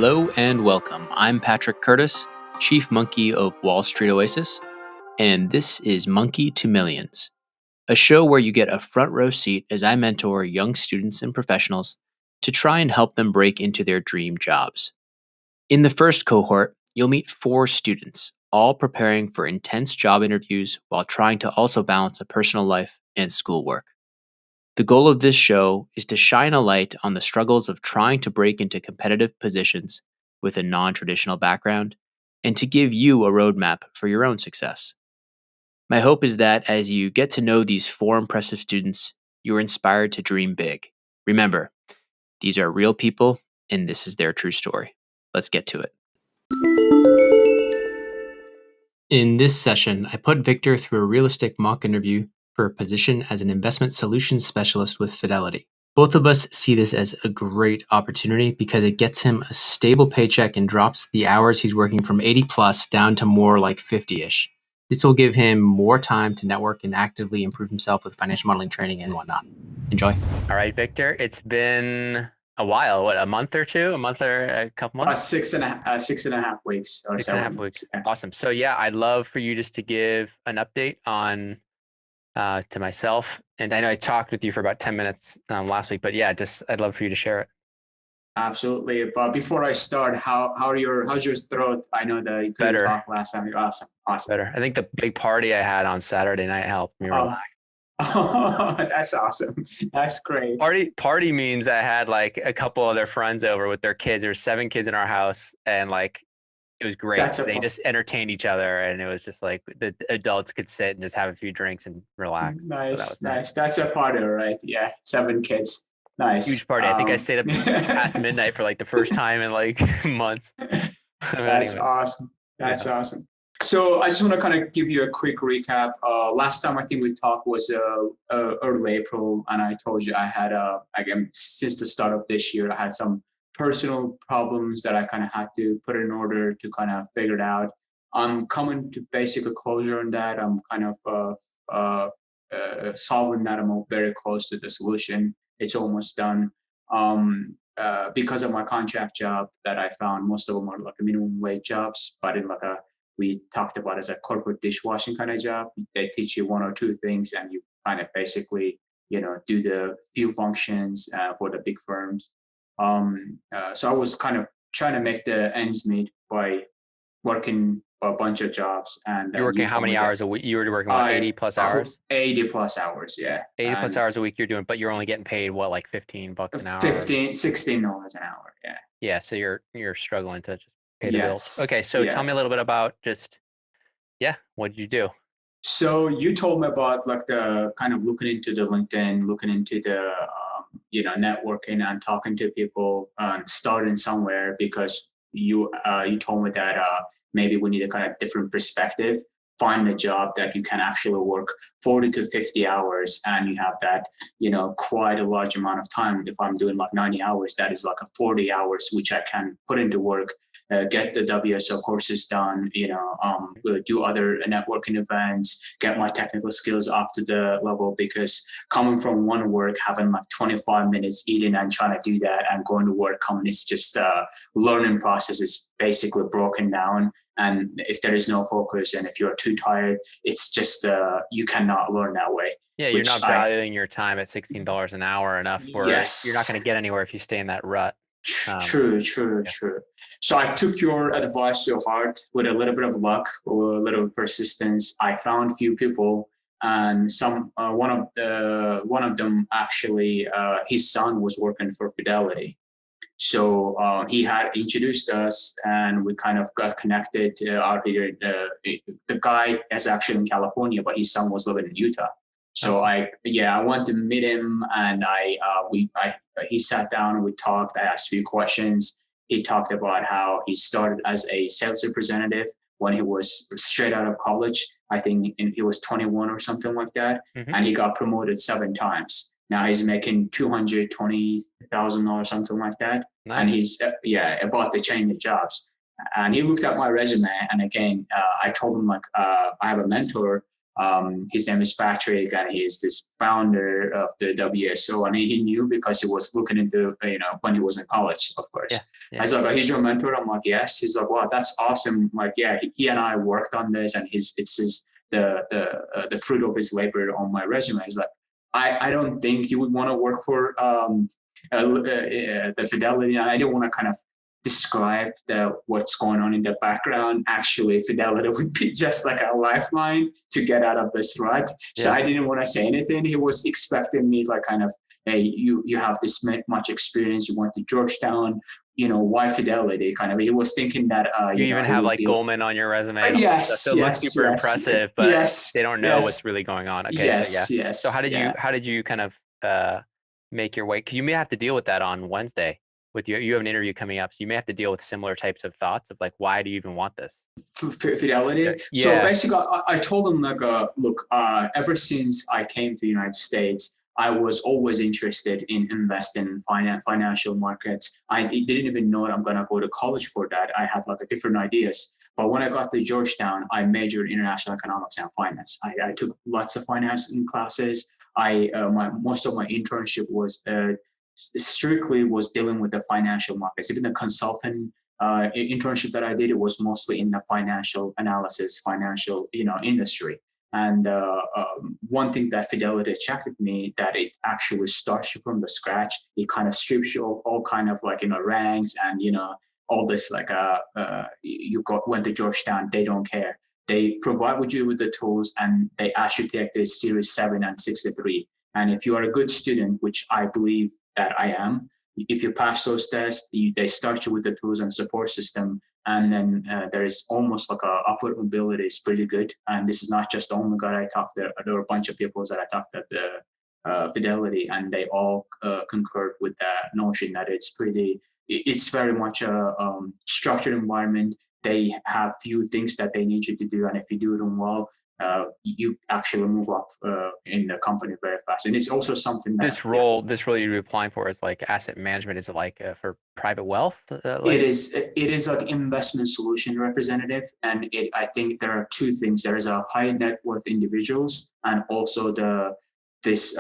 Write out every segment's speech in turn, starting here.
Hello and welcome. I'm Patrick Curtis, Chief Monkey of Wall Street Oasis, and this is Monkey to Millions, a show where you get a front row seat as I mentor young students and professionals to try and help them break into their dream jobs. In the first cohort, you'll meet 4 students, all preparing for intense job interviews while trying to also balance a personal life and schoolwork. The goal of this show is to shine a light on the struggles of trying to break into competitive positions with a non-traditional background and to give you a roadmap for your own success. My hope is that as you get to know these 4 impressive students, you are inspired to dream big. Remember, these are real people and this is their true story. Let's get to it. In this session, I put Victor through a realistic mock interview for a position as an investment solutions specialist with Fidelity. Both of us see this as a great opportunity because it gets him a stable paycheck and drops the hours he's working from 80 plus down to more like 50-ish. This will give him more time to network and actively improve himself with financial modeling training and whatnot. Enjoy. All right, Victor, it's been a while. What, a month or two? A couple months? 6.5 weeks or 6.5 weeks. Yeah. Awesome. So yeah, I'd love for you just to give an update on to myself. And I know I talked with you for about 10 minutes last week, but yeah, I'd love for you to share it. Absolutely. But before I start, how's your throat? I know that you couldn't talk last time. Awesome. Better. I think the big party I had on Saturday night helped me relax. Oh, that's awesome. That's great. Party means I had like a couple of their friends over with their kids. There were 7 kids in our house, and like it was great. They just entertained each other, and it was just like the adults could sit and just have a few drinks and relax. Nice, so nice. That's a party, right? Yeah, 7 kids. Nice. Huge party. I think I stayed up past midnight for like the first time in like months. That's awesome. That's awesome. So I just want to kind of give you a quick recap. Last time I think we talked was early April, and I told you I had again since the start of this year I had some personal problems that I kind of had to put in order to kind of figure it out. I'm coming to basically closure on that. I'm kind of solving that. I'm very close to the solution. It's almost done. Because of my contract job that I found, most of them are like a minimum wage jobs, but in like we talked about as a corporate dishwashing kind of job. They teach you 1 or 2 things, and you kind of basically, do the few functions for the big firms. So I was kind of trying to make the ends meet by working a bunch of jobs. And you're working how many hours a week? You were working 80 plus hours? 80 plus hours, yeah. 80 plus hours a week you're doing, but you're only getting paid what, like $15 an hour? $16 an hour, yeah. Yeah, so you're struggling to just pay the bills. Okay, so tell me a little bit about what did you do? So you told me about like the kind of looking into the LinkedIn, looking into the networking and talking to people, starting somewhere, because you told me that maybe we need a kind of different perspective. Find a job that you can actually work 40 to 50 hours, and you have that, quite a large amount of time. If I'm doing like 90 hours, that is like a 40 hours, which I can put into work, get the WSO courses done, do other networking events, get my technical skills up to the level, because coming from one work, having like 25 minutes eating and trying to do that and going to work, it's just learning process is basically broken down. And if there is no focus and if you're too tired, it's just you cannot learn that way. Yeah, you're not valuing your time at $16 an hour enough, where you're not going to get anywhere if you stay in that rut. True. So I took your advice to heart. With a little bit of luck or a little persistence, I found few people, and one of them actually, his son was working for Fidelity. So he had introduced us, and we kind of got connected out here. The guy is actually in California, but his son was living in Utah. So I went to meet him, and he sat down and we talked. I asked a few questions. He talked about how he started as a sales representative when he was straight out of college. I think he was 21 or something like that, and he got promoted 7 times. Now he's making $220,000 something like that. Nice. And he's about to change the jobs. And he looked at my resume, and again, I told him like I have a mentor His name is Patrick, and he's this founder of the WSO. And he knew because he was looking into, when he was in college, of course. I was like, he's your mentor? I'm like, yes. He's like, wow, that's awesome. I'm like, yeah, he and I worked on this, and the fruit of his labor on my resume. He's like, I don't think you would want to work for the Fidelity. And I didn't want to kind of describe what's going on in the background. Actually, Fidelity would be just like a lifeline to get out of this rut. So I didn't want to say anything. He was expecting me like kind of, hey, you have this much experience. You went to Georgetown. Why Fidelity? Kind of. He was thinking that you even have like Goldman on your resume. Yes, so it looks super impressive, but they don't know what's really going on. Okay, yes. So how did you kind of make your way? Because you may have to deal with that on Wednesday. You have an interview coming up, so you may have to deal with similar types of thoughts of like, why do you even want this? Fidelity. Yeah. So basically, I told him like, look, ever since I came to the United States, I was always interested in investing in financial markets. I didn't even know I'm going to go to college for that. I had like different ideas. But when I got to Georgetown, I majored in international economics and finance. I took lots of finance classes. Most of my internship was strictly dealing with the financial markets. Even the consultant internship that I did, it was mostly in the financial analysis, financial industry. And one thing that Fidelity attracted me, that it actually starts you from the scratch. It kind of strips you all kind of like ranks and all this like went to Georgetown. They don't care. They provide with you with the tools, and they ask you to take the Series 7 and 63. And if you are a good student, which I believe that I am, if you pass those tests, they start you with the tools and support system. And then there is almost like a upward mobility is pretty good. And this is not just only God I talked to. There were a bunch of people that I talked at the Fidelity, and they all concurred with that notion that it's very much a structured environment. They have few things that they need you to do. And if you do them well, you actually move up in the company very fast. And it's also something that this role you're applying for is like asset management. Is it like for private wealth? It is like investment solution representative. And I think there are two things. There is a high net worth individuals, and also this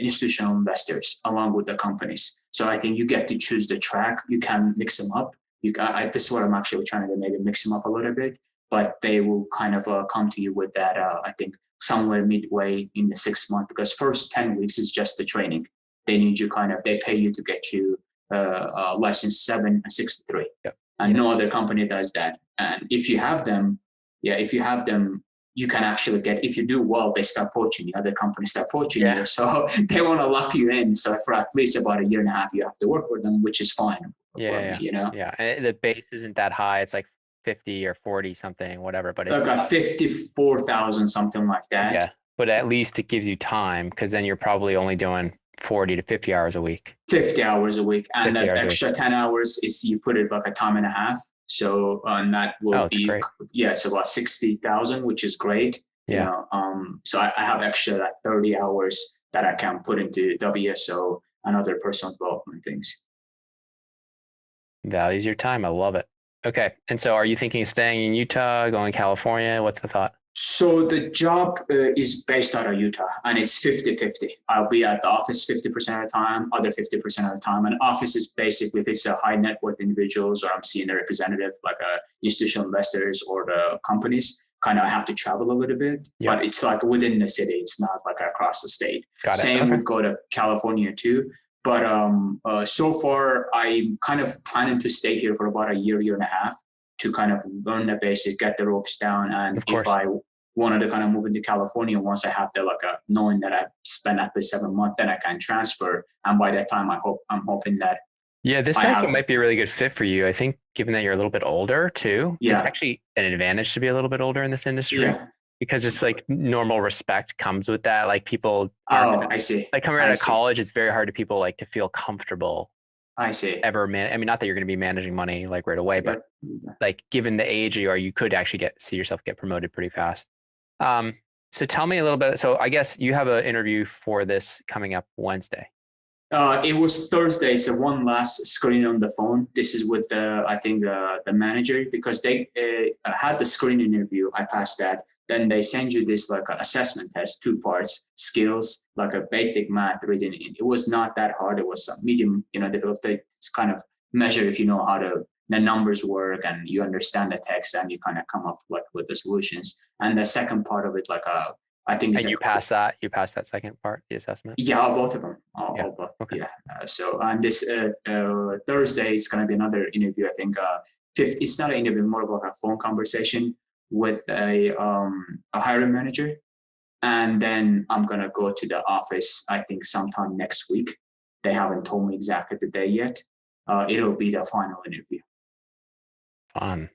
institutional investors along with the companies. So I think you get to choose the track. You can mix them up. This is what I'm actually trying to maybe mix them up a little bit. But they will kind of come to you with that, I think, somewhere midway in the 6 months, because first 10 weeks is just the training. They need you they pay you to get you license 7 and 63. Yep. And no other company does that. And if you have them, you can actually get, if you do well, they start poaching you. Other companies start poaching you. So they want to lock you in. So for at least about a year and a half, you have to work for them, which is fine. Yeah. And the base isn't that high. It's like 50 or 40 something, whatever, but like a 54,000, something like that. Yeah, but at least it gives you time, because then you're probably only doing 40 to 50 hours a week. 50 hours a week, and that extra 10 hours is you put it like a time and a half. So and that will be great. It's about 60,000, which is great. Yeah. So I have extra like 30 hours that I can put into WSO and other personal development things. Values your time. I love it. Okay. And so are you thinking of staying in Utah, going to California? What's the thought? So the job is based out of Utah, and it's 50-50. I'll be at the office 50% of the time, other 50% of the time. And office is basically, if it's a high net worth individuals, or I'm seeing a representative like institutional investors or the companies, kind of have to travel a little bit. Yep. But it's like within the city. It's not like across the state. Same would go to California too. But so far, I'm kind of planning to stay here for about a year and a half to kind of learn the basic, get the ropes down. And if I wanted to kind of move into California, once I have the knowing that I spent at least 7 months, then I can transfer. And by that time, I'm hoping that. Yeah, this actually might be a really good fit for you. I think given that you're a little bit older too, it's actually an advantage to be a little bit older in this industry. Yeah. Because it's like normal respect comes with that. Like people, I see. Like coming out of college, it's very hard to people like to feel comfortable. I see. I mean, not that you're going to be managing money like right away, but like given the age you are, you could actually see yourself get promoted pretty fast. So tell me a little bit. So I guess you have an interview for this coming up Wednesday. It was Thursday, so one last screen on the phone. This is with the manager, because they had the screen interview. I passed that. Then they send you this like assessment test, 2 parts, skills, like a basic math written in. It was not that hard. It was some medium, difficulty. It's kind of measure if you know how the numbers work and you understand the text and you kind of come up like with the solutions. And the second part of it, I think. And you passed that. You passed that second part, the assessment. Yeah, both of them. Yeah. All both. Okay. Yeah. So on this Thursday, it's going to be another interview. I think it's not an interview, more of like a phone conversation with a hiring manager, and then I'm gonna go to the office. I think sometime next week. They haven't told me exactly the day yet. It'll be the final interview. Fun.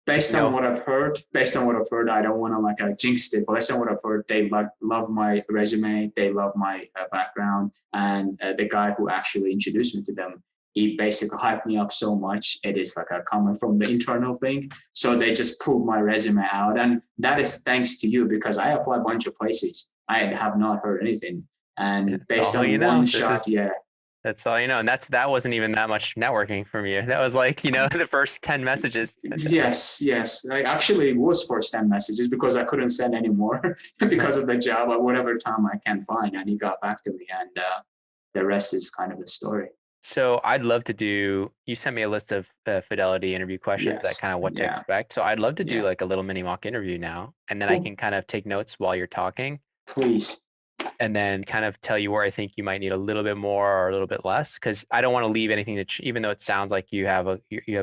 Based on what I've heard, I don't want to jinx it, but based on what I've heard, they love my resume, they love my background, and the guy who actually introduced me to them, he basically hyped me up so much. It is like a coming from the internal thing. So they just pulled my resume out, and that is thanks to you, because I applied a bunch of places. I have not heard anything, and based on one shot, That's all you know. And that wasn't even that much networking from you. That was like, the first 10 messages. Yes. Actually, it was first 10 messages because I couldn't send any more because of the job at whatever time I can find. And he got back to me, and the rest is kind of the story. So I'd love to you sent me a list of Fidelity interview questions, that kind of what to expect. So I'd love to do like a little mini mock interview now. And then I can kind of take notes while you're talking. Please. And then kind of tell you where I think you might need a little bit more or a little bit less, because I don't want to leave anything even though it sounds like you have a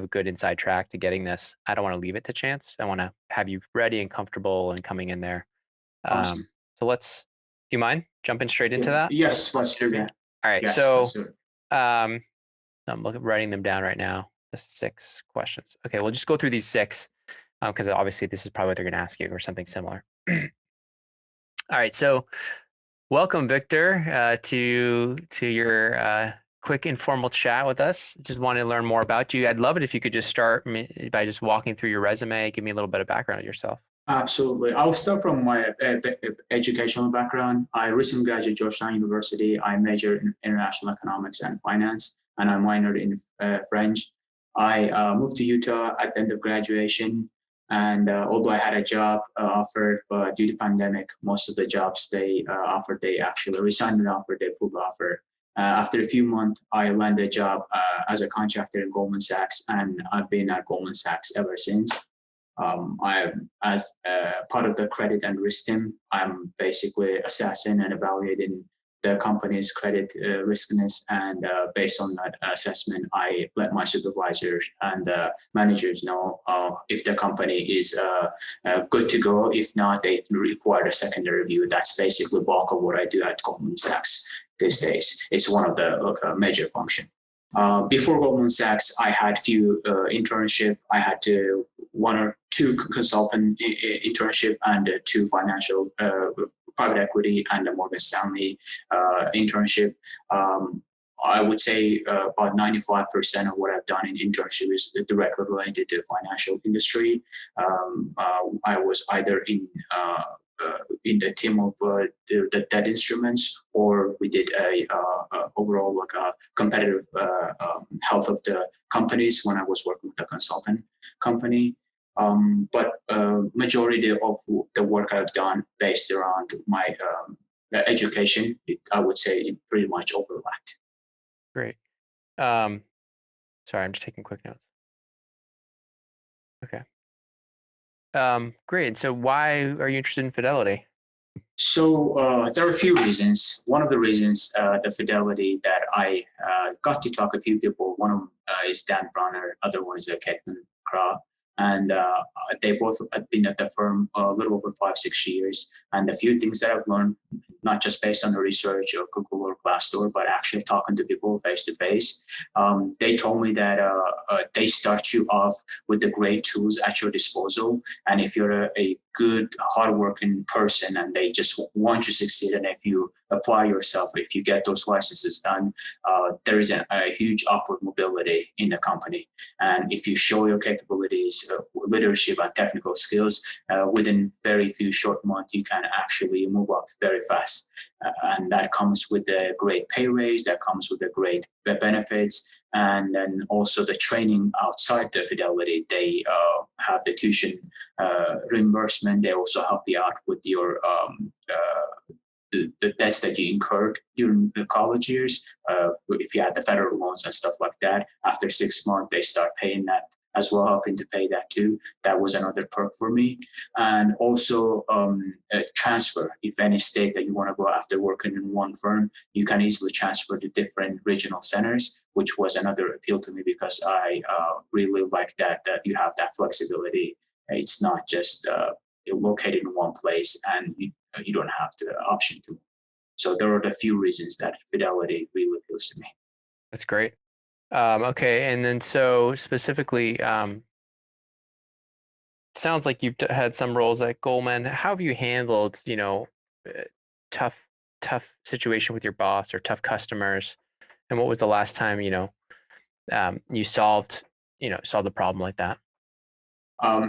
good inside track to getting this. I don't want to leave it to chance. I want to have you ready and comfortable and coming in there. Awesome. So do you mind jumping straight into that? Yes, let's do that. All right. Yes, so I'm writing them down right now. The 6 questions. Okay, we'll just go through these 6 because obviously this is probably what they're going to ask you or something similar. All right. So welcome, Victor, to your quick informal chat with us. Just wanted to learn more about you. I'd love it if you could just start by just walking through your resume. Give me a little bit of background on yourself. Absolutely. I'll start from my educational background. I recently graduated Georgetown University. I majored in international economics and finance, and I minored in French. I moved to Utah at the end of graduation. And although I had a job offered, but due to pandemic, most of the jobs they offered, they actually resigned the offer, they pulled the offer. After a few months, I landed a job as a contractor in Goldman Sachs, and I've been at Goldman Sachs ever since. As part of the credit and risk team, I'm basically assessing and evaluating the company's credit riskiness, and based on that assessment, I let my supervisors and managers know if the company is good to go. If not, they require a secondary review. That's basically the bulk of what I do at Goldman Sachs these days. It's one of the major function. Before Goldman Sachs, I had few internship. I had 1 or 2 consultant internship and 2 financial private equity and a Morgan Stanley internship. I would say about 95% of what I've done in internship is directly related to the financial industry. I was either in the team of the debt instruments, or we did a overall like a competitive health of the companies when I was working with a consultant company. But majority of the work I've done based around my education, I would say it pretty much overlapped. Great. Sorry, I'm just taking quick notes. Okay. Great. So why are you interested in Fidelity? So there are a few reasons. One of the reasons, the Fidelity, that I got to talk to a few people. One of them is Dan Bronner, other one is Caitlin Craw. And they both have been at the firm a little over 5-6 years. And a few things that I've learned, not just based on the research or Google or Glassdoor, but actually talking to people face to face. They told me that they start you off with the great tools at your disposal. And if you're a good, hardworking person and they just want you to succeed, and if you apply yourself, if you get those licenses done, there is a huge upward mobility in the company. And if you show your capabilities, leadership and technical skills, within very few short months, you can actually move up very fast. And that comes with a great pay raise, that comes with a great benefits, And then also the training outside the Fidelity, they have the tuition reimbursement. They also help you out with your the debts that you incurred during the college years. If you had the federal loans and stuff like that, after 6 months, they start paying that as well, helping to pay that too. That was another perk for me. And also transfer. If any state that you want to go after working in one firm, you can easily transfer to different regional centers, which was another appeal to me because I really like that you have that flexibility. It's not just located in one place and you don't have the option to. So there are the few reasons that Fidelity really appeals to me. That's great. Okay, and then so specifically, sounds like you've had some roles at Goldman. How have you handled, tough situation with your boss or tough customers? And what was the last time, you solved the problem like that?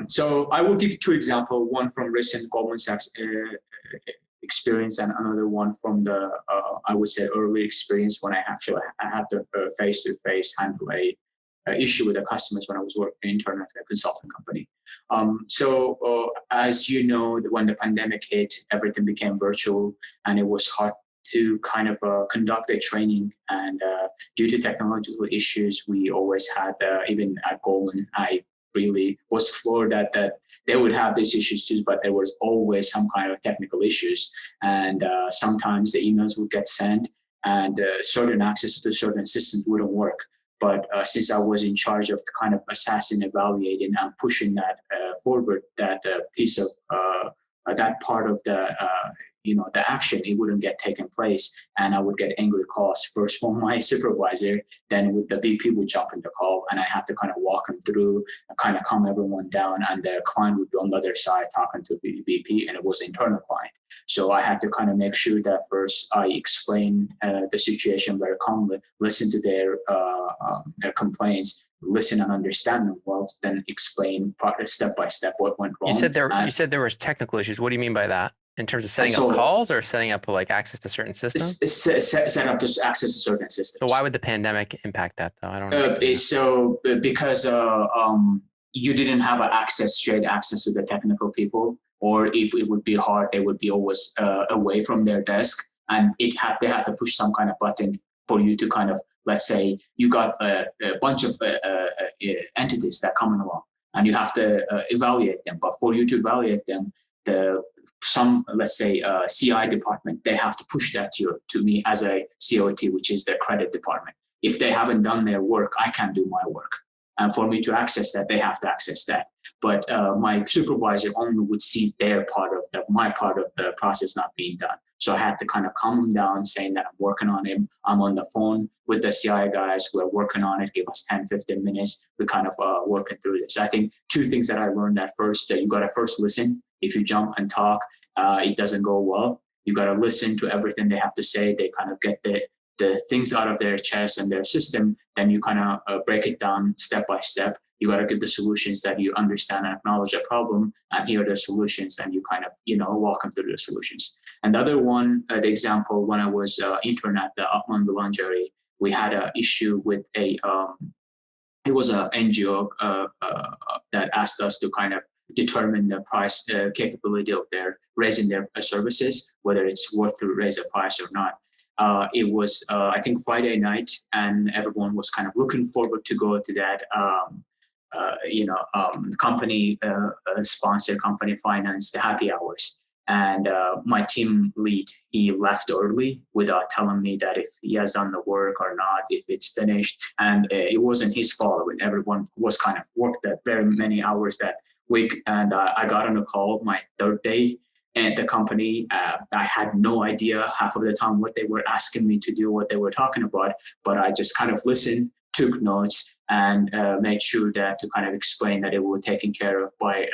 So I will give you two examples, one from recent Goldman Sachs experience and another one from the, I would say, early experience when I had to face-to-face handle a issue with the customers when I was working intern at a consulting company. As you know, when the pandemic hit, everything became virtual and it was hard to kind of conduct a training. And due to technological issues, we always had, even at Goldman, I really was floored that they would have these issues too, but there was always some kind of technical issues. And sometimes the emails would get sent and certain access to certain systems wouldn't work. But since I was in charge of kind of assessing, evaluating, and pushing that forward, that piece of that part of the action, it wouldn't get taken place, and I would get angry calls first from my supervisor, then with the VP would jump in the call, and I had to kind of walk them through, kind of calm everyone down, and the client would be on the other side talking to the VP, and it was an internal client. So I had to kind of make sure that first I explain the situation very calmly, listen to their complaints, listen and understand them well, then explain step by step what went wrong. You said there was technical issues. What do you mean by that? In terms of setting up calls or setting up like access to certain systems? Set up just access to certain systems. So why would the pandemic impact that though? I don't know. Because you didn't have straight access to the technical people, or if it would be hard, they would be always away from their desk, and they had to push some kind of button for you to kind of, let's say you got a bunch of entities that come along, and you have to evaluate them. But for you to evaluate them, let's say CI department, they have to push that to me as a COT, which is the credit department. If they haven't done their work, I can't do my work. And for me to access that, they have to access that. But my supervisor only would see my part of the process not being done. So I had to kind of calm him down, saying that I'm working on him. I'm on the phone with the CI guys who are working on it. Give us 10, 15 minutes. We're kind of working through this. I think two things that I learned at first, you got to first listen. If you jump and talk, it doesn't go well. You got to listen to everything they have to say. They kind of get the things out of their chest and their system. Then you kind of break it down step by step. You got to give the solutions that you understand and acknowledge a problem, and here are the solutions, and you kind of, walk them through the solutions. And the other one, the example, when I was intern at the Upman Boulangerie, we had an issue with it was an NGO that asked us to kind of determine the price capability of raising their services, whether it's worth to raise a price or not. It was, I think, Friday night, and everyone was kind of looking forward to go to that company sponsor, company finance, the happy hours. And my team lead, he left early without telling me that if he has done the work or not, if it's finished. And it wasn't his fault. Everyone was kind of worked that very many hours that week. And I got on a call my third day at the company. I had no idea half of the time what they were asking me to do, what they were talking about, but I just kind of listened, took notes, and made sure that to kind of explain that it was taken care of by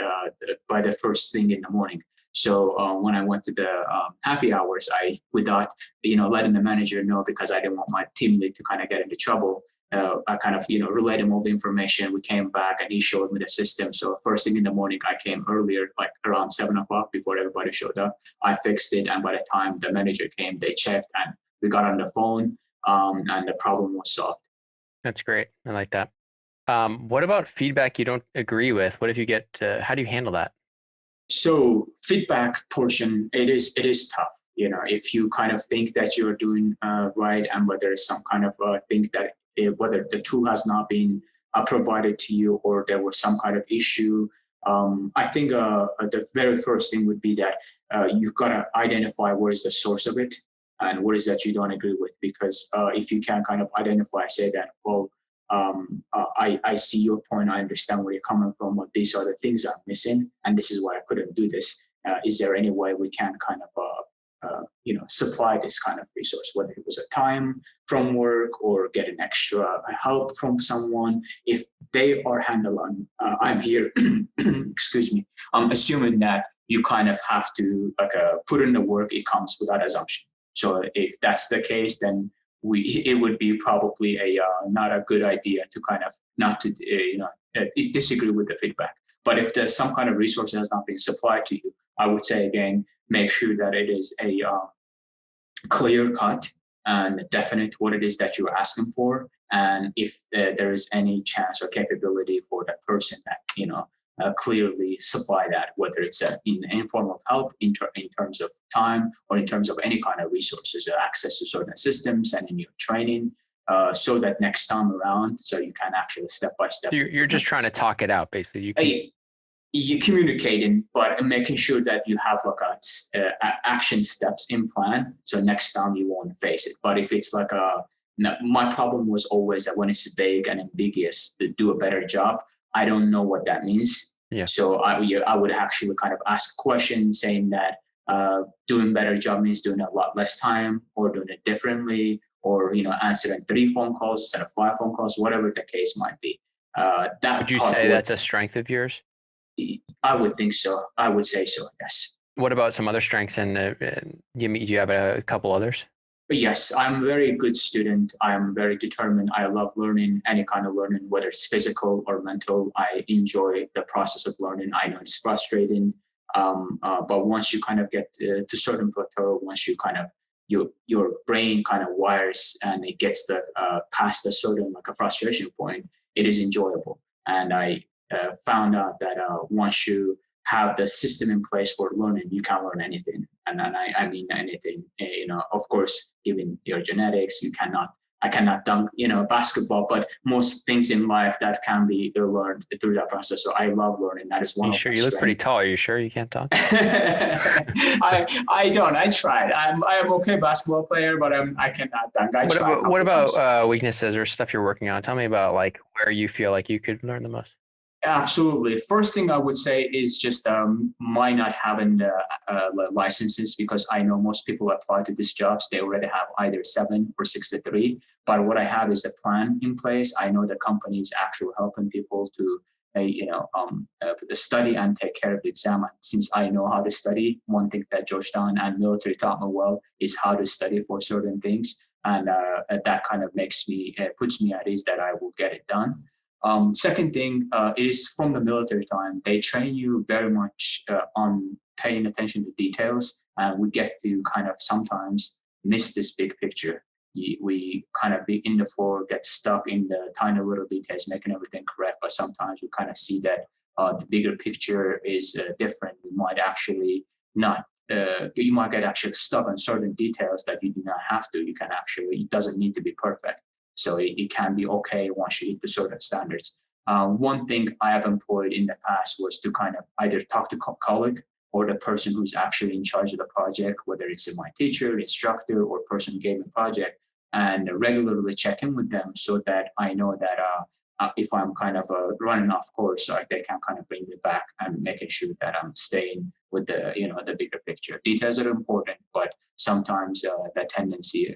the first thing in the morning. So when I went to the happy hours, without letting the manager know, because I didn't want my team lead to kind of get into trouble, I kind of relayed him all the information. We came back and he showed me the system. So first thing in the morning, I came earlier, like around 7:00 before everybody showed up. I fixed it, and by the time the manager came, they checked and we got on the phone, and the problem was solved. That's great. I like that. What about feedback you don't agree with? What if you get how do you handle that? So feedback portion, it is tough. If you kind of think that you're doing right, and whether there's some kind of think that whether the tool has not been provided to you, or there was some kind of issue, I think the very first thing would be that you've got to identify what is the source of it and what is that you don't agree with. Because if you can kind of identify, say that, well, I see your point. I understand where you're coming from. But these are the things I'm missing, and this is why I couldn't do this. Is there any way we can kind of, supply this kind of resource, whether it was a time from work or get an extra help from someone? If they are handling, I'm here. Excuse me. I'm assuming that you kind of have to put in the work. It comes without assumption. So if that's the case, then it would be probably a not a good idea to kind of not to disagree with the feedback. But if there's some kind of resource that has not been supplied to you, I would say again, make sure that it is a clear cut and definite what it is that you're asking for, and if there is any chance or capability for that person that clearly supply that, whether it's in form of help in terms of time, or in terms of any kind of resources or access to certain systems and in your training, so that next time around, so you can actually step by step. You're just trying to talk it out, basically. You communicating, but making sure that you have action steps in plan, so next time you won't face it. But if it's my problem was always that when it's vague and ambiguous, to do a better job, I don't know what that means. Yeah. So I would actually kind of ask questions saying that doing better job means doing a lot less time, or doing it differently, or answering 3 phone calls instead of 5 phone calls, whatever the case might be. Would you say that's a strength of yours? I would think so. I would say so. Yes. What about some other strengths? And do you have a couple others? Yes, I'm a very good student. I'm very determined. I love learning, any kind of learning, whether it's physical or mental. I enjoy the process of learning. I know it's frustrating, but once you kind of get to certain plateau, once you kind of your brain kind of wires and it gets past a certain a frustration point, it is enjoyable. And I found out that once you have the system in place for learning, you can learn anything. And I mean anything, of course, given your genetics, I cannot dunk, basketball, but most things in life that can be learned through that process. So I love learning. That is one of my strengths. You look pretty tall. Are you sure you can't dunk? I don't. I tried. I'm okay basketball player, but I cannot dunk. What about weaknesses or stuff you're working on? Tell me about where you feel like you could learn the most. Absolutely. First thing I would say is just my not having the licenses, because I know most people apply to these jobs. They already have either 7 or 63. But what I have is a plan in place. I know the company is actually helping people to study and take care of the exam. And since I know how to study, one thing that Georgetown and military taught me well is how to study for certain things. And that kind of puts me at ease that I will get it done. Second thing is from the military time, they train you very much on paying attention to details, and we get to kind of sometimes miss this big picture. We kind of be in the floor, get stuck in the tiny little details, making everything correct, but sometimes we kind of see that the bigger picture is different. We might actually not. You might get actually stuck on certain details that you do not have to. You can actually, it doesn't need to be perfect. So it can be okay once you hit the certain standards. One thing I have employed in the past was to kind of either talk to a colleague or the person who's actually in charge of the project, whether it's my teacher, instructor, or person who gave me the project, and regularly check in with them so that I know that if I'm kind of running off course, they can kind of bring me back and making sure that I'm staying with the bigger picture. Details are important, but sometimes the tendency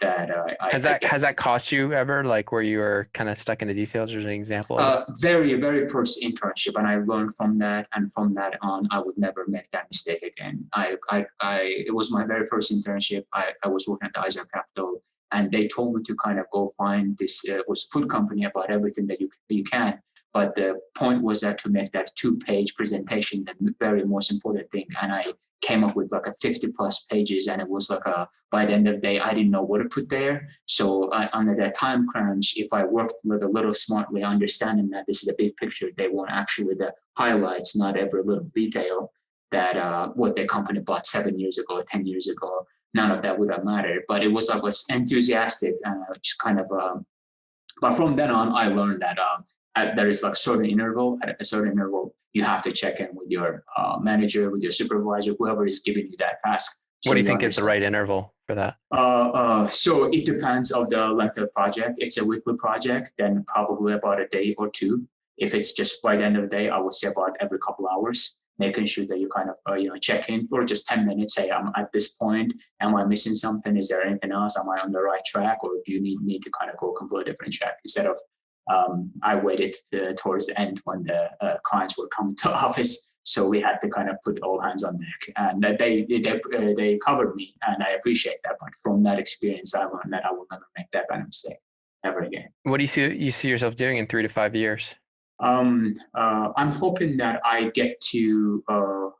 has that cost you ever, where you were kind of stuck in the details? There's an example of very first internship, and I learned from that, and from that on I would never make that mistake again. It was my very first internship. I was working at the Eisner Capital, and they told me to kind of go find this was a food company about everything that you can. But the point was that to make that 2-page presentation, the very most important thing. And I came up with like a 50 plus pages, and it was like by the end of the day, I didn't know what to put there. So under that time crunch, if I worked with a little smartly, understanding that this is a big picture, they want actually the highlights, not every little detail that what their company bought 7 years ago, 10 years ago, none of that would have mattered. But it was, I was enthusiastic and just kind of, but from then on, I learned that there is like at a certain interval, you have to check in with your manager, with your supervisor, whoever is giving you that task. So what do you think is the right interval for that? So it depends of the length of the project. It's a weekly project, then probably about a day or two. If it's just by the end of the day, I would say about every couple hours, making sure that you kind of check in for just 10 minutes. Say, I'm at this point. Am I missing something? Is there anything else? Am I on the right track, or do you need me to kind of go completely different track? Instead of I waited towards the end when the clients were coming to office. So we had to kind of put all hands on deck, and they covered me, and I appreciate that. But from that experience, I learned that I will never make that kind of mistake ever again. What do you see yourself doing in 3 to 5 years? I'm hoping that I get to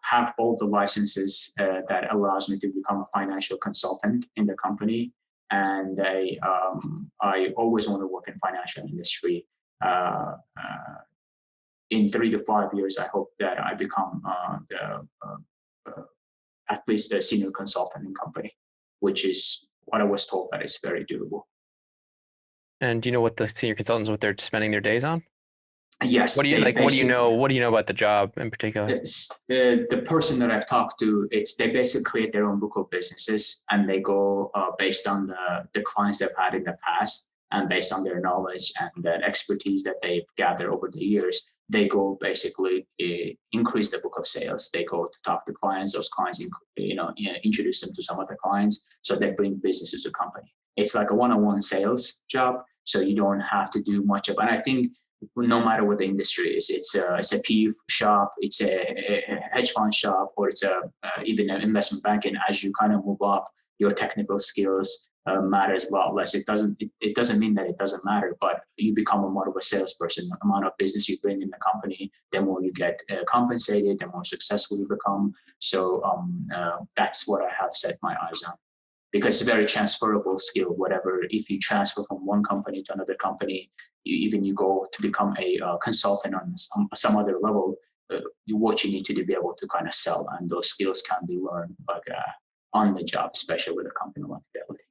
have all the licenses that allows me to become a financial consultant in the company, and I always want to work in financial industry. In 3 to 5 years, I hope that I become at least a senior consultant in company, which is what I was told that is very doable. And do you know what the senior consultants, what they're spending their days on? Yes. What do you like? What do you know? What do you know about the job in particular? The person that I've talked to, they basically create their own book of businesses, and they go based on the clients they've had in the past, and based on their knowledge and that expertise that they've gathered over the years. They go basically increase the book of sales. They go to talk to clients. Those clients, introduce them to some other clients, so they bring businesses to the company. It's like a one-on-one sales job, so you don't have to do much of. And I think no matter what the industry is, it's a PE shop, it's a hedge fund shop, or it's even an investment banking. As you kind of move up, your technical skills matters a lot less. It doesn't mean that it doesn't matter, but you become more of a salesperson. The amount of business you bring in the company, the more you get compensated, the more successful you become. So that's what I have set my eyes on, because it's a very transferable skill. Whatever, if you transfer from one company to another company, you go to become a consultant on some other level, what you need to do to be able to kind of sell, and those skills can be learned like on the job, especially with a company like Fidelity.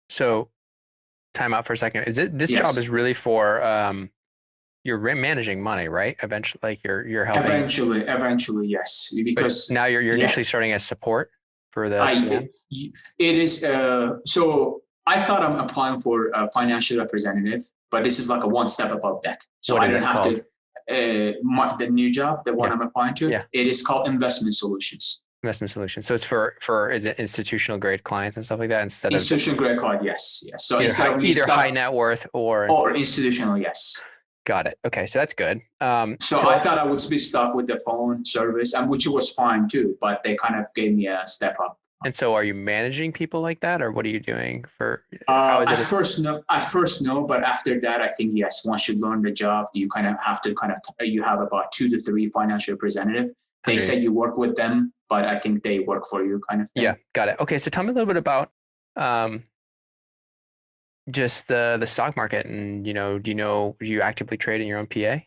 So, time out for a second. This job is really for you're managing money, right? Eventually, like you're helping. Eventually, yes. Because but now you're initially starting as support for the. It is. So I thought I'm applying for a financial representative, but this is like a one step above that. So I don't have to. The new job, the one I'm applying to, it is called investment solutions. Investment solutions. So it's for is it institutional grade clients and stuff like that instead institutional grade client? Yes. So either high net worth or institutional. Yes. Got it. Okay, so that's good. So I thought I would be stuck with the phone service, and which was fine too, but they kind of gave me a step up. And so, are you managing people like that, or what are you doing for? At first, no, but after that, I think yes. Once you learn the job, you kind of have to you have about 2 to 3 financial representatives. They say you work with them, but I think they work for you, kind of thing. Yeah, got it. Okay, so tell me a little bit about just the stock market, and do you actively trade in your own PA?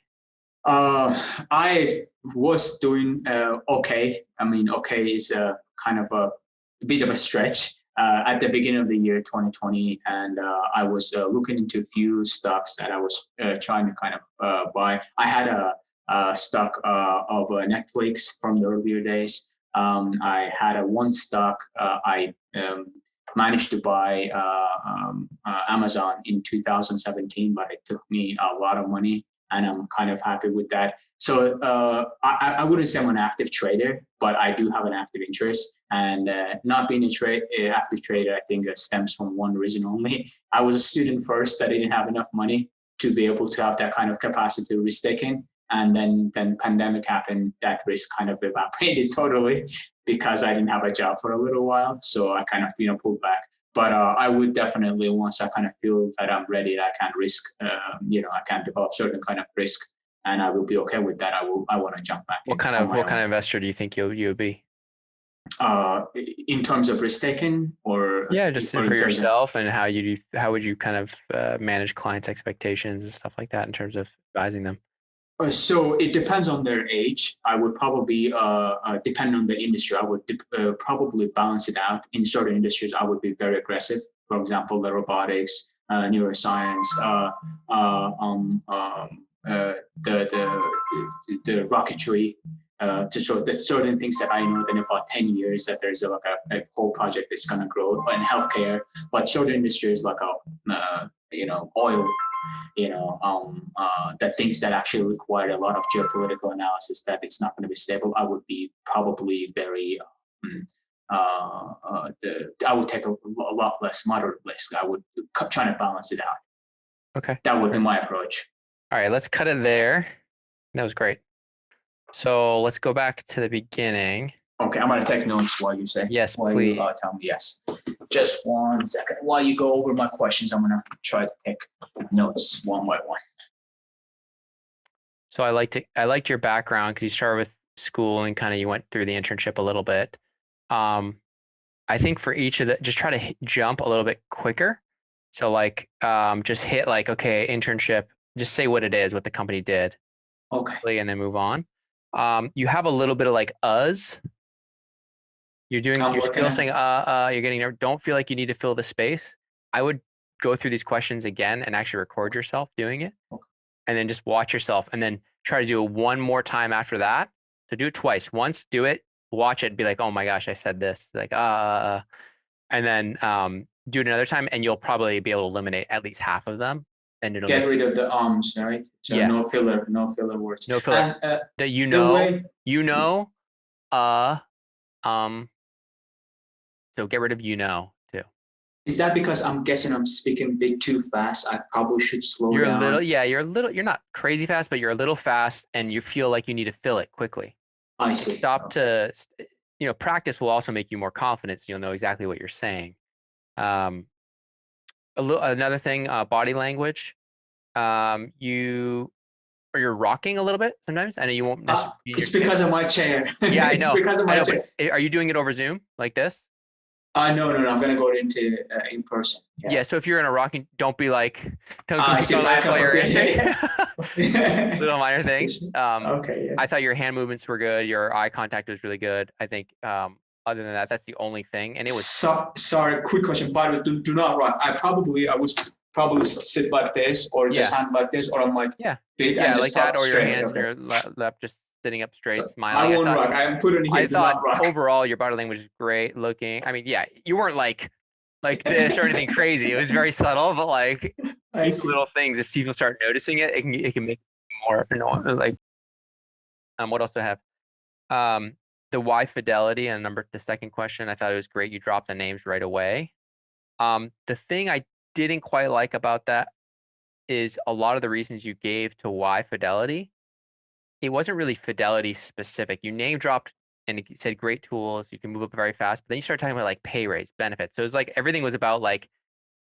I was doing okay. I mean, okay is kind of a bit of a stretch at the beginning of the year 2020, and I was looking into a few stocks that I was trying to kind of buy. I had a stock of Netflix from the earlier days. I had one stock. I managed to buy Amazon in 2017, but it took me a lot of money, and I'm kind of happy with that. So I wouldn't say I'm an active trader, but I do have an active interest. And not being active trader, I think stems from one reason only. I was a student first. I didn't have enough money to be able to have that kind of capacity risk taking. And then pandemic happened. That risk kind of evaporated totally because I didn't have a job for a little while. So I kind of pulled back. But I would definitely, once I kind of feel that I'm ready, I can risk. I can develop certain kind of risk, and I will be okay with that. I want to jump back. What kind of investor do you think you would be? in terms of risk taking, or just or for in terms of, yourself, and how would you kind of manage clients' expectations and stuff like that in terms of advising them? so it depends on their age. I would probably depend on the industry. I would probably balance it out. In certain industries, I would be very aggressive. For example, the robotics, neuroscience, the rocketry. To show that certain things that I know that in about 10 years that there's a whole project that's going to grow in healthcare, but certain industries like oil, that things that actually require a lot of geopolitical analysis, that it's not going to be stable. I would be probably very I would take a lot less moderate risk. I would try to balance it out. Okay. That would be my approach. All right, let's cut it there. That was great. So let's go back to the beginning. Okay, I'm going to take notes while you say. Yes, while please. You tell me yes. Just 1 second. While you go over my questions, I'm going to try to take notes one by one. So I liked your background because you started with school and kind of you went through the internship a little bit. I think for each of the, just try to jump a little bit quicker. So like just hit like, okay, internship, just say what it is, what the company did. Okay. And then move on. You have a little bit of like you're still saying you're getting there. Don't feel like you need to fill the space. I would go through these questions again and actually record yourself doing it. Okay. And then just watch yourself and then try to do it one more time after that. So do it twice. Once, do it, watch it, be like, oh my gosh, I said this. Like, and then do it another time and you'll probably be able to eliminate at least half of them. And it'll get rid of the right? So yeah. No filler words. No filler. And, that so get rid of too. Is that because I'm guessing I'm speaking a bit too fast? I probably should slow down. You're not crazy fast, but you're a little fast and you feel like you need to fill it quickly. I see. Practice will also make you more confident, so you'll know exactly what you're saying. Another thing, body language. You're rocking a little bit sometimes. I know you won't necessarily. It's because of my chair. Yeah, I know. It's because of my chair. Are you doing it over Zoom like this? No. I'm gonna go into in person. Yeah. So if you're in a rocking, don't be like. I see. Little minor things. Okay. Yeah. I thought your hand movements were good. Your eye contact was really good. I think. Other than that, that's the only thing. And it was. Sorry. Quick question. By the way, do not rock. I was probably sit like this, or just hand like this, or on my feet and just like that, or straight. your hands and your lap just sitting up straight, smiling. I won't rock. I'm putting here. I thought overall your body language is great looking. I mean, you weren't like this or anything crazy. It was very subtle, but like these little things, if people start noticing it, it can make more annoying. Like, what else do I have? The why Fidelity and the second question, I thought it was great. You dropped the names right away. The thing I didn't quite like about that is a lot of the reasons you gave to why Fidelity. It wasn't really Fidelity specific. You name dropped and it said great tools. You can move up very fast. But then you started talking about like pay raise, benefits. So it was like everything was about like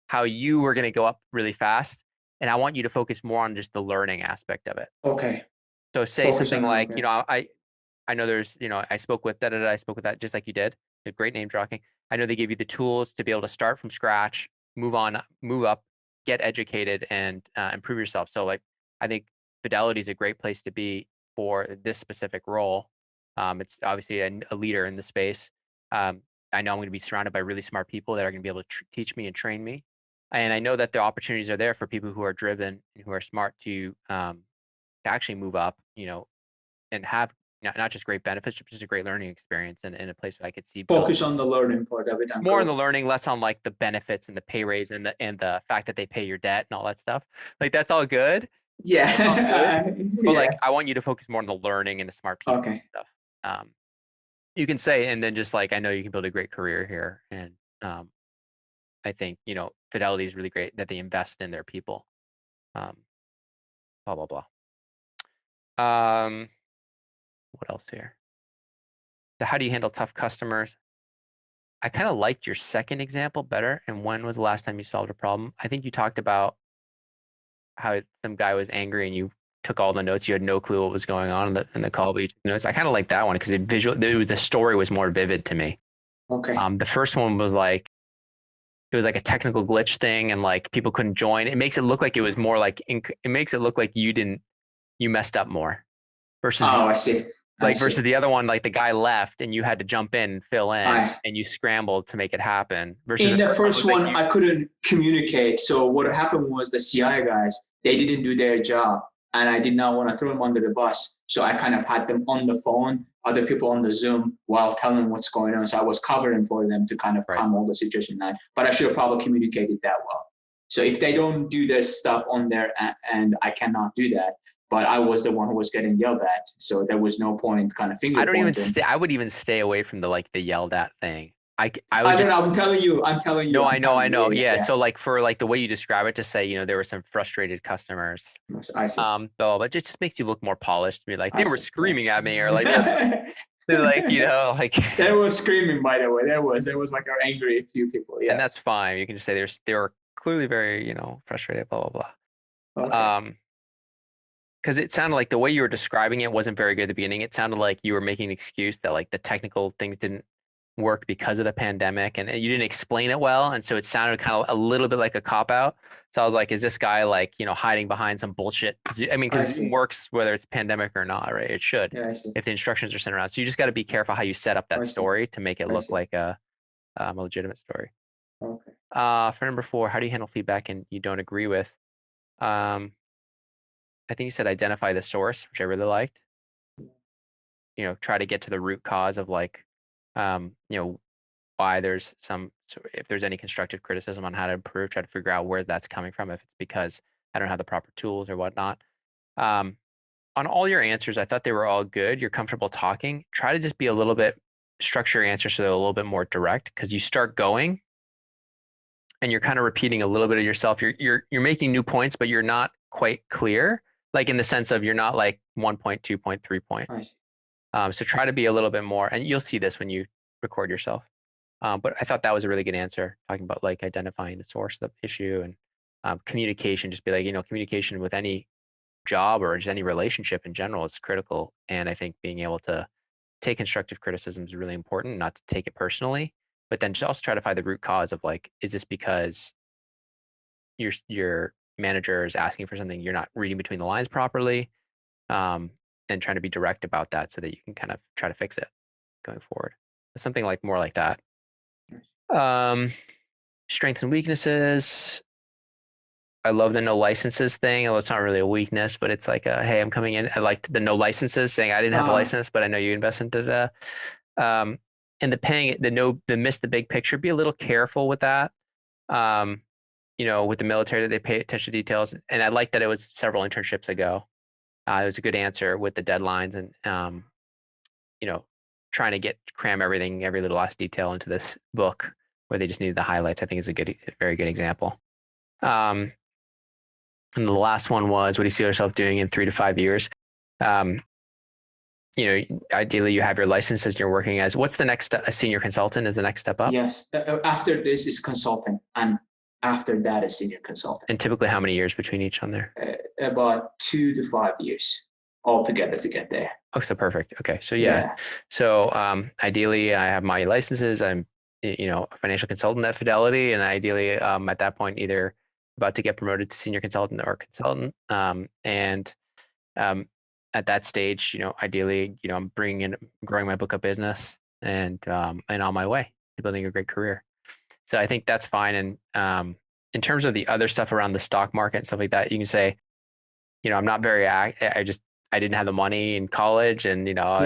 how you were going to go up really fast. And I want you to focus more on just the learning aspect of it. Okay. So say something like, I know there's, I spoke with I spoke with that just like you did. A great name dropping. I know they gave you the tools to be able to start from scratch, move up, get educated, and improve yourself. So like, I think Fidelity is a great place to be for this specific role. It's obviously a leader in the space. I know I'm going to be surrounded by really smart people that are going to be able to teach me and train me. And I know that the opportunities are there for people who are driven and who are smart to actually move up, and have not just great benefits, but just a great learning experience and in a place where I could see. Focus on the learning part of it. More on the learning, less on like the benefits and the pay raise and the fact that they pay your debt and all that stuff. Like that's all good. Yeah. But like I want you to focus more on the learning and the smart people and stuff. You can say, and then just like I know you can build a great career here. And I think, Fidelity is really great that they invest in their people. Blah blah blah. What else here? How do you handle tough customers? I kind of liked your second example better. And when was the last time you solved a problem? I think you talked about how some guy was angry and you took all the notes. You had no clue what was going on in the call, but you took notes. I kind of like that one because the story was more vivid to me. Okay. The first one was like, it was like a technical glitch thing and like people couldn't join. It makes it look like it was more like, it makes it look like you messed up more versus I see. versus the other one, like the guy left and you had to jump in and fill in and you scrambled to make it happen. Versus in the first one, I couldn't communicate. So what happened was the CI guys, they didn't do their job and I did not want to throw them under the bus. So I kind of had them on the phone, other people on the Zoom while telling them what's going on. So I was covering for them to kind of calm all the situation down. But I should have probably communicated that well. So if they don't do their stuff on their end, I cannot do that. But I was the one who was getting yelled at. So there was no point kind of finger pointing. I would even stay away from the yelled at thing. I don't know. I'm telling you. No, I know. Yeah. So like for like the way you describe it, to say, there were some frustrated customers. I see. But it just makes you look more polished. Be like, they were screaming at me, or like they're like, like they were screaming. By the way, there was like an angry few people. Yes. And that's fine. You can just say they were clearly very frustrated. Blah blah blah. Okay. Because it sounded like the way you were describing it wasn't very good at the beginning. It sounded like you were making an excuse that like the technical things didn't work because of the pandemic and you didn't explain it well. And so it sounded kind of a little bit like a cop out. So I was like, is this guy like, hiding behind some bullshit? I mean, because it works whether it's pandemic or not, right? It should, if the instructions are sent around. So you just got to be careful how you set up that story to make it look like a legitimate story. Okay. For number 4, how do you handle feedback and you don't agree with? I think you said identify the source, which I really liked. Try to get to the root cause of like, why there's if there's any constructive criticism on how to improve, try to figure out where that's coming from. If it's because I don't have the proper tools or whatnot. On all your answers, I thought they were all good. You're comfortable talking. Try to just be a little bit, structure your answers so they're a little bit more direct, because you start going and you're kind of repeating a little bit of yourself. You're making new points, but you're not quite clear. Like in the sense of you're not like 1 point, 2 point, 3 point. So try to be a little bit more, and you'll see this when you record yourself. But I thought that was a really good answer, talking about like identifying the source of the issue and communication. Just be like, communication with any job or just any relationship in general is critical. And I think being able to take constructive criticism is really important, not to take it personally, but then just also try to find the root cause of like, is this because your manager is asking for something you're not reading between the lines properly, and trying to be direct about that so that you can kind of try to fix it going forward. Something like more like that. Strengths and weaknesses. I love the no licenses thing. Although it's not really a weakness, but it's like, hey, I'm coming in. I like the no licenses, saying I didn't have a license, but I know you invested in it. And the paying, the miss the big picture. Be a little careful with that. With the military, that they pay attention to details. And I like that it was several internships ago. It was a good answer with the deadlines and, trying to cram everything, every little last detail into this book where they just needed the highlights. I think is a very good example. And the last one was, what do you see yourself doing in 3 to 5 years? Ideally you have your licenses and you're working as, what's the next step? A senior consultant is the next step up? Yes. After this is consulting, and after that is senior consultant. And typically how many years between each on there? About 2 to 5 years altogether to get there. Oh, so perfect. Okay. So yeah. So ideally I have my licenses. I'm, a financial consultant at Fidelity, and ideally at that point either about to get promoted to senior consultant or consultant. And at that stage, ideally, I'm growing my book of business and on my way to building a great career. So I think that's fine. And in terms of the other stuff around the stock market and stuff like that, you can say, I'm not very I didn't have the money in college, and with all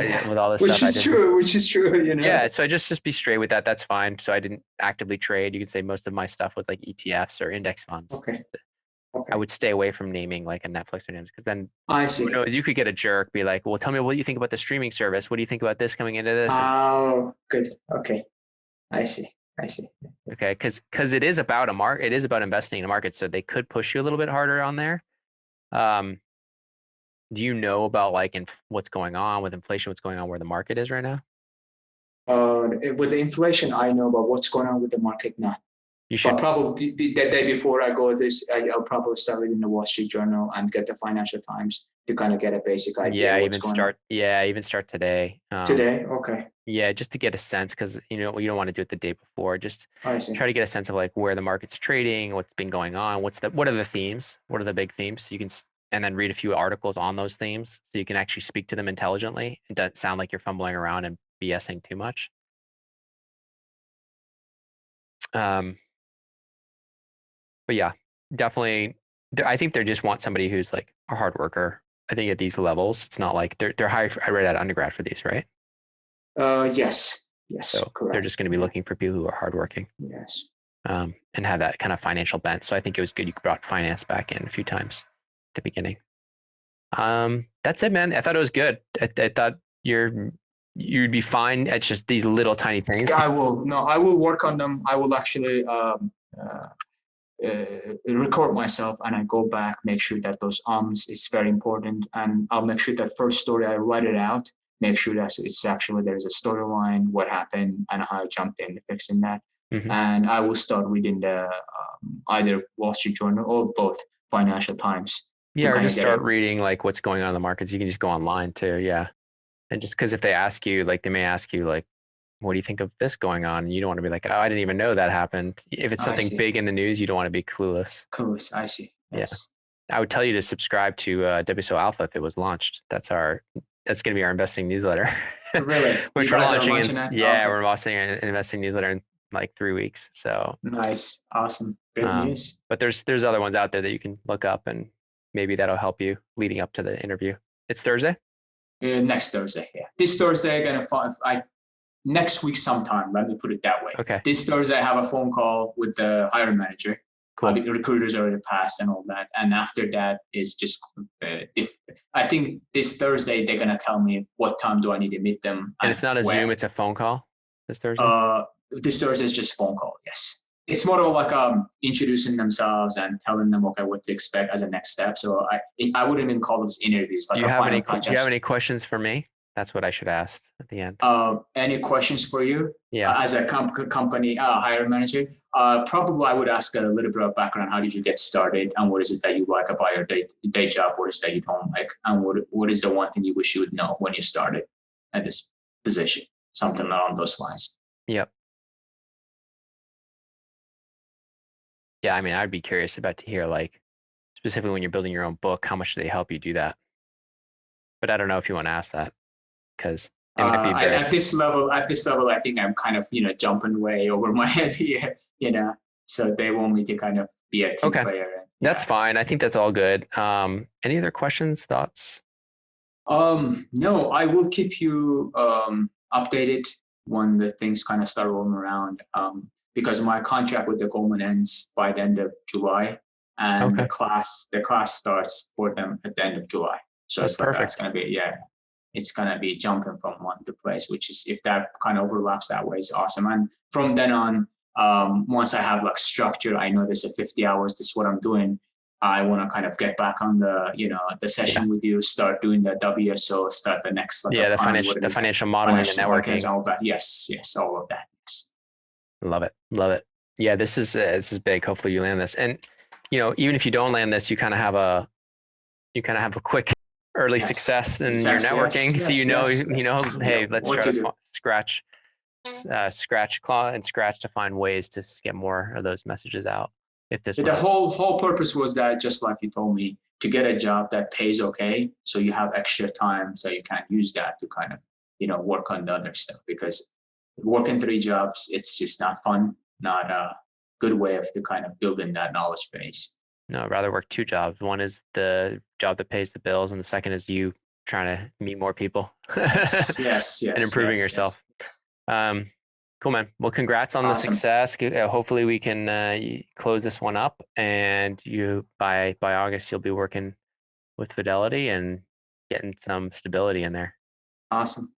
this stuff, which is true. Yeah, so just be straight with that. That's fine. So I didn't actively trade. You can say most of my stuff was like ETFs or index funds. Okay. I would stay away from naming like a Netflix or names, because then I see. You could get a jerk be like, well, tell me what you think about the streaming service. What do you think about this coming into this? Oh, good. Okay, I see. Okay, because it is about it is about investing in a market, so they could push you a little bit harder on there. Do you know about like what's going on with inflation? What's going on where the market is right now? With the inflation, I know about what's going on with the market now. You should. But probably the day before I go this, I'll probably start reading the Wall Street Journal and get the Financial Times to kind of get a basic idea of what's going on. Even start today. Today? Okay. Yeah, just to get a sense, because you don't want to do it the day before. Just try to get a sense of like where the market's trading, what's been going on, what are the themes, what are the big themes. So you can, and then read a few articles on those themes, so you can actually speak to them intelligently. It doesn't sound like you're fumbling around and BSing too much. But yeah, definitely. I think they just want somebody who's like a hard worker. I think at these levels, it's not like they're high. I read at undergrad for these, right? Yes. So correct. They're just going to be looking for people who are hardworking. Yes. And have that kind of financial bent. So I think it was good you brought finance back in a few times at the beginning. That's it, man. I thought it was good. I thought you'd be fine at just these little tiny things. I will work on them. I will actually record myself, and I go back, make sure that those is very important, and I'll make sure that first story I write it out, make sure that it's actually there's a storyline, what happened, and how I jumped in fixing that. Mm-hmm. And I will start reading the either Wall Street Journal or both Financial Times. Yeah, or just start reading like what's going on in the markets. You can just go online too. Yeah, and just because if they ask you, like they may ask you like, what do you think of this going on? And you don't want to be like, oh, I didn't even know that happened. If it's something big in the news, you don't want to be clueless. I see. Yes. Yeah. I would tell you to subscribe to WSO Alpha if it was launched. That's going to be our investing newsletter. Really? Which we're launching. We're launching an investing newsletter in like 3 weeks. So nice. Awesome. Great news. But there's other ones out there that you can look up, and maybe that'll help you leading up to the interview. It's Thursday? Next Thursday. Yeah. This Thursday, next week sometime, let me put it that way. Okay. This Thursday, I have a phone call with the hiring manager. Cool. The recruiters already passed and all that. And after that is just, I think this Thursday, they're going to tell me what time do I need to meet them. And it's not a Zoom, it's a phone call this Thursday? This Thursday is just phone call, yes. It's more of like introducing themselves and telling them, okay, what to expect as a next step. So I wouldn't even call those interviews. Like do you have any questions for me? That's what I should ask at the end. Any questions for you? Yeah. As a company hiring manager, probably I would ask a little bit of background. How did you get started? And what is it that you like about your day job? What is that you don't like? And what is the one thing you wish you would know when you started at this position? Something along those lines. Yep. Yeah, I mean, I'd be curious about to hear, like, specifically when you're building your own book, how much do they help you do that? But I don't know if you want to ask that, because it might be very... At this level, I think I'm kind of, jumping way over my head here, so they want me to kind of be a team player. That's fine. I think that's all good. Any other questions, thoughts? No, I will keep you updated when the things kind of start rolling around. Because my contract with the Goldman ends by the end of July, and the class starts for them at the end of July. So that's perfect. It's gonna be jumping from one to place, which is, if that kind of overlaps that way, is awesome. And from then on, once I have like structure, I know this is 50 hours. This is what I'm doing. I want to kind of get back on the the session with you, start doing the WSO, start the next the financial modeling and networking, all that. Yes, all of that. Yes. Love it. Yeah, this is big. Hopefully you land this, and even if you don't land this, you kind of have a quick early success in your networking. So hey, let's try to scratch claw and scratch to find ways to get more of those messages out. If this the whole purpose was that, just like you told me, to get a job that pays okay, so you have extra time, so you can use that to kind of work on the other stuff, because working 3 jobs, it's just not fun, not a good way of kind of building that knowledge base. No, I'd rather work 2 jobs. One is the job that pays the bills, and the second is you trying to meet more people. Yes. And improving yourself. Yes. Cool, man. Well, congrats on the success. Hopefully we can close this one up, and you by August you'll be working with Fidelity and getting some stability in there. Awesome.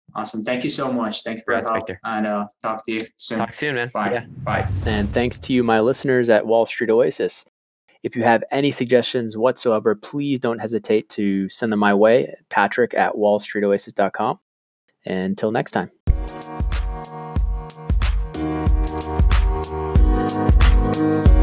Thank you so much. Thank you for your help. Victor. And talk to you soon. Talk soon, man. Bye. Yeah. Bye. And thanks to you, my listeners at Wall Street Oasis. If you have any suggestions whatsoever, please don't hesitate to send them my way, patrick@wallstreetoasis.com. Until next time. you.